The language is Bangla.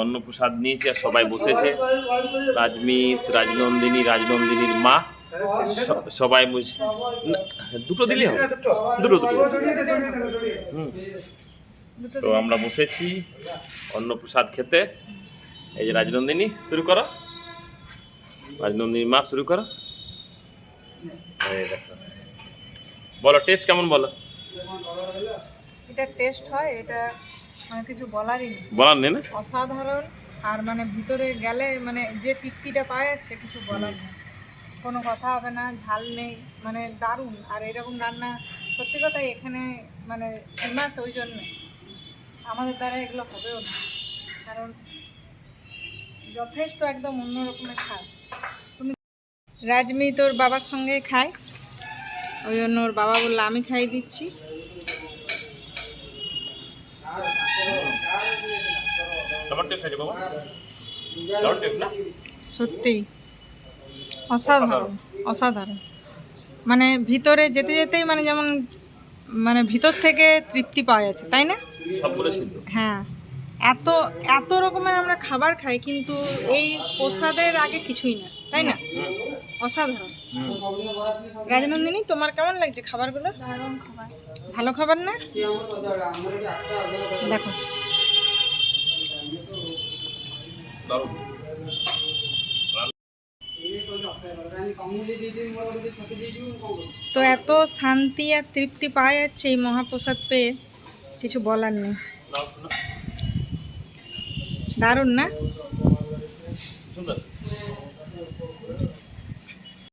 অন্নপ্রসাদ নিয়েছে আর সবাই বসেছে। রাজমিত, রাজনন্দিনী, রাজনন্দিনীর মা, সবাই বসে। দুটো দিলে হবে, দুটো দুটো। তো আমরা বসেছি অন্নপ্রসাদ খেতে। এই যে রাজনন্দিনী, শুরু করো। রাজনন্দিনীর মা, শুরু করো। এই দেখো, বলো টেস্ট কেমন, বলো। এটা টেস্ট হয়, এটা মানে কিছু বলারই নেই, বলার নেই না, অসাধারণ। আর মানে ভিতরে গেলে মানে যে তৃপ্তিটা পাওয়া যাচ্ছে কিছু বলার নেই, কোনো কথা হবে না। ঝাল নেই, মানে দারুণ। আর এরকম রান্না সত্যি কথাই এখানে মানে ফেমাস, ওই জন্য আমাদের দ্বারা এগুলো হবেও না, কারণ যথেষ্ট একদম অন্য রকমের স্বাদ। তুমি রাজমি তোর বাবার সঙ্গে খায়, ওই জন্য ওর বাবা বললো আমি খাইয়ে দিচ্ছি। সত্যি অসাধারণ, অসাধারণ। মানে ভিতরে যেতে যেতেই মানে যেমন মানে ভিতর থেকে তৃপ্তি পাওয়া যাচ্ছে, তাই না? হ্যাঁ, এত এত রকমের আমরা খাবার খাই, কিন্তু এই প্রসাদের আগে কিছুই না, তাই না? অসাধারণ। রাজনন্দিনী, তোমার কেমন লাগছে খাবারগুলো? দারুণ খাবার, ভালো খাবার না? দেখো, তো এত শান্তি আর তৃপ্তি পাওয়া যাচ্ছে এই মহাপ্রসাদ পেয়ে, কিছু বলার নেই। দারুণ না?